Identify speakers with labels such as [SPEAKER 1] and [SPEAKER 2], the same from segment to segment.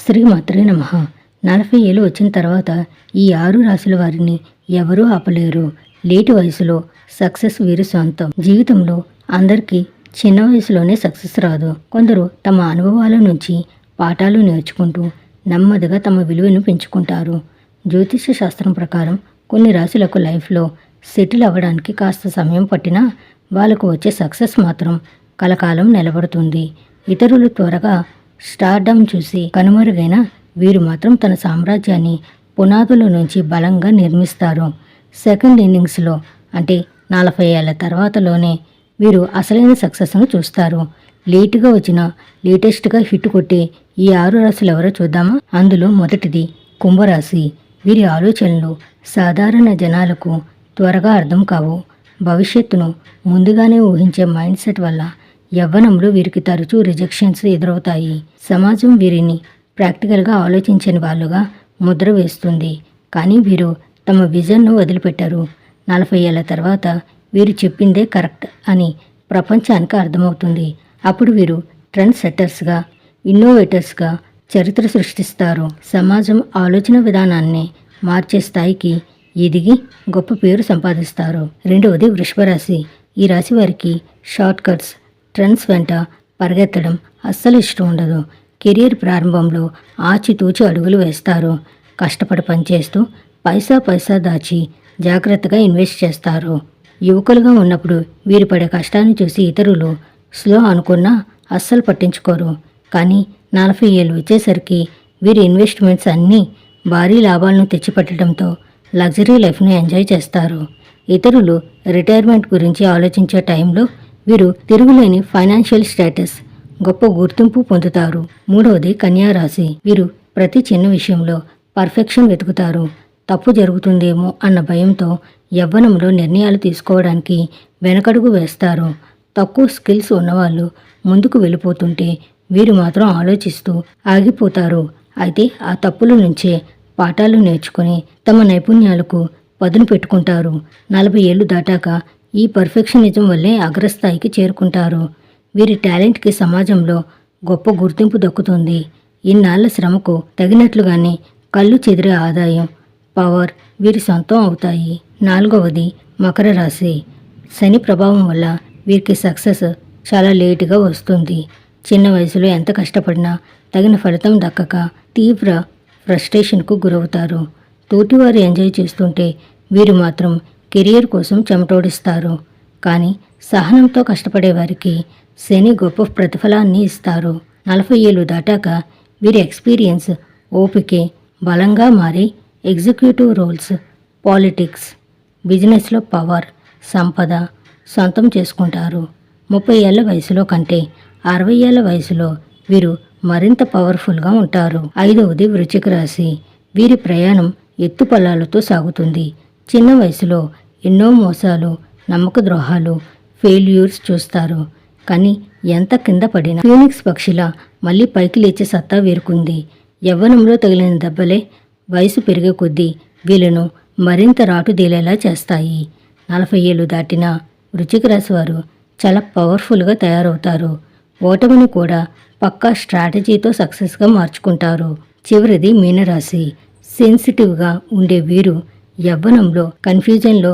[SPEAKER 1] శ్రీమాత్రే నమః. 40 ఏళ్ళు వచ్చిన తర్వాత ఈ 6 రాశుల వారిని ఎవరూ ఆపలేరు. లేటి వయసులో సక్సెస్ వీరి సొంతం. జీవితంలో అందరికీ చిన్న వయసులోనే సక్సెస్ రాదు. కొందరు తమ అనుభవాల నుంచి పాఠాలు నేర్చుకుంటూ నెమ్మదిగా తమ విలువను పెంచుకుంటారు. జ్యోతిష శాస్త్రం ప్రకారం కొన్ని రాశులకు లైఫ్లో సెటిల్ అవ్వడానికి కాస్త సమయం పట్టినా వాళ్ళకు వచ్చే సక్సెస్ మాత్రం కలకాలం నిలబడుతుంది. ఇతరులు త్వరగా స్టార్డమ్ చూసి కనుమరుగైన వీరు మాత్రం తన సామ్రాజ్యాన్ని పునాదుల నుంచి బలంగా నిర్మిస్తారు. సెకండ్ ఇన్నింగ్స్లో అంటే 40 ఏళ్ల తర్వాతలోనే వీరు అసలైన సక్సెస్ను చూస్తారు. లేటుగా వచ్చిన లేటెస్ట్గా హిట్ కొట్టే ఈ 6 రాశులు ఎవరో చూద్దామా? అందులో మొదటిది కుంభరాశి. వీరి ఆలోచనలు సాధారణ జనాలకు త్వరగా అర్థం కావు. భవిష్యత్తును ముందుగానే ఊహించే మైండ్ సెట్ వల్ల యవ్వనంలో వీరికి తరచూ రిజెక్షన్స్ ఎదురవుతాయి. సమాజం వీరిని ప్రాక్టికల్గా ఆలోచించని వాళ్ళుగా ముద్ర వేస్తుంది. కానీ వీరు తమ విజన్ను వదిలిపెట్టారు. 40 ఏళ్ల తర్వాత వీరు చెప్పిందే కరెక్ట్ అని ప్రపంచానికి అర్థమవుతుంది. అప్పుడు వీరు ట్రెండ్ సెట్టర్స్గా, ఇన్నోవేటర్స్గా చరిత్ర సృష్టిస్తారు. సమాజం ఆలోచన విధానాన్ని మార్చే స్థాయికి ఎదిగి గొప్ప పేరు సంపాదిస్తారు. రెండవది వృషభ రాశి. ఈ రాశి వారికి షార్ట్ కట్స్, ట్రెండ్స్ వెంట పరిగెత్తడం అస్సలు ఇష్టం ఉండదు. కెరీర్ ప్రారంభంలో ఆచితూచి అడుగులు వేస్తారు. కష్టపడి పనిచేస్తూ పైసా దాచి జాగ్రత్తగా ఇన్వెస్ట్ చేస్తారు. యువకులుగా ఉన్నప్పుడు వీరు పడే కష్టాన్ని చూసి ఇతరులు స్లో అనుకున్నా అస్సలు పట్టించుకోరు. కానీ 40 ఏళ్ళు వచ్చేసరికి వీరి ఇన్వెస్ట్మెంట్స్ అన్నీ భారీ లాభాలను తెచ్చిపెట్టడంతో లగ్జరీ లైఫ్ను ఎంజాయ్ చేస్తారు. ఇతరులు రిటైర్మెంట్ గురించి ఆలోచించే టైంలో వీరు తిరుగులేని ఫైనాన్షియల్ స్టేటస్, గొప్ప గుర్తింపు పొందుతారు. మూడవది కన్యా రాశి. వీరు ప్రతి చిన్న విషయంలో పర్ఫెక్షన్ వెతుకుతారు. తప్పు జరుగుతుందేమో అన్న భయంతో యవ్వనంలో నిర్ణయాలు తీసుకోవడానికి వెనకడుగు వేస్తారు. తక్కువ స్కిల్స్ ఉన్నవాళ్ళు ముందుకు వెళ్ళిపోతుంటే వీరు మాత్రం ఆలోచిస్తూ ఆగిపోతారు. అయితే ఆ తప్పుల నుంచే పాఠాలు నేర్చుకుని తమ నైపుణ్యాలకు పదును పెట్టుకుంటారు. 40 ఏళ్ళు దాటాక ఈ పర్ఫెక్షనిజం వల్లే అగ్రస్థాయికి చేరుకుంటారు. వీరి టాలెంట్కి సమాజంలో గొప్ప గుర్తింపు దక్కుతుంది. ఇన్నాళ్ల శ్రమకు తగినట్లుగానే కళ్ళు చెదిరే ఆదాయం, పవర్ వీరి సొంతం అవుతాయి. నాలుగవది మకర రాశి. శని ప్రభావం వల్ల వీరికి సక్సెస్ చాలా లేటుగా వస్తుంది. చిన్న వయసులో ఎంత కష్టపడినా తగిన ఫలితం దక్కక తీవ్ర ఫ్రస్ట్రేషన్కు గురవుతారు. తోటివారు ఎంజాయ్ చేస్తుంటే వీరు మాత్రం కెరియర్ కోసం చెమటోడిస్తారు. కానీ సహనంతో కష్టపడే వారికి శని గొప్ప ప్రతిఫలాన్ని ఇస్తారు. 40 ఏళ్ళు దాటాక వీరి ఎక్స్పీరియన్స్, ఓపికే బలంగా మారి ఎగ్జిక్యూటివ్ రోల్స్, పాలిటిక్స్, బిజినెస్లో పవర్, సంపద సొంతం చేసుకుంటారు. 30 ఏళ్ల వయసులో కంటే 60 ఏళ్ల వయసులో వీరు మరింత పవర్ఫుల్గా ఉంటారు. ఐదవది వృశ్చిక రాశి. వీరి ప్రయాణం ఎత్తుపల్లాలతో సాగుతుంది. చిన్న వయసులో ఎన్నో మోసాలు, నమ్మక ద్రోహాలు, ఫెయిల్యూర్స్ చూస్తారు. కానీ ఎంత కింద పడినా ఫీనిక్స్ పక్షిలా మళ్ళీ పైకి లేచే సత్తా వీరుకుంది. యవ్వనంలో తగిలిన దెబ్బలే వయసు పెరిగే కొద్దీ వీళ్ళను మరింత రాటుదేలేలా చేస్తాయి. 40 ఏళ్ళు దాటిన వృశ్చిక రాశి వారు చాలా పవర్ఫుల్గా తయారవుతారు. ఓటమిని కూడా పక్కా స్ట్రాటజీతో సక్సెస్గా మార్చుకుంటారు. చివరిది మీనరాశి. సెన్సిటివ్గా ఉండే వీరు యవ్వనంలో కన్ఫ్యూజన్లో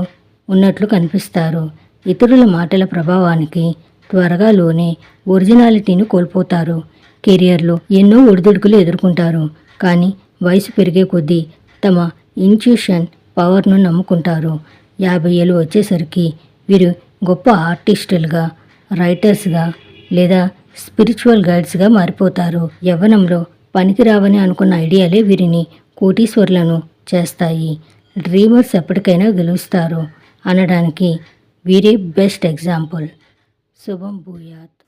[SPEAKER 1] ఉన్నట్లు కనిపిస్తారు. ఇతరుల మాటల ప్రభావానికి త్వరగా లోనే ఒరిజినాలిటీని కోల్పోతారు. కెరియర్లో ఎన్నో ఒడిదుడుకులు ఎదుర్కొంటారు. కానీ వయసు పెరిగే కొద్దీ తమ ఇంట్యూషన్ పవర్ను నమ్ముకుంటారు. 50 ఏళ్ళు వచ్చేసరికి వీరు గొప్ప ఆర్టిస్టులుగా, రైటర్స్గా లేదా స్పిరిచువల్ గైడ్స్గా మారిపోతారు. యవ్వనంలో పనికిరావని అనుకున్న ఐడియాలే వీరిని కోటీశ్వరులను చేస్తాయి. డ్రీమర్స్ ఎప్పటికైనా గెలుస్తారు అనడానికి వీరే బెస్ట్ ఎగ్జాంపుల్. శుభం భూయాత్.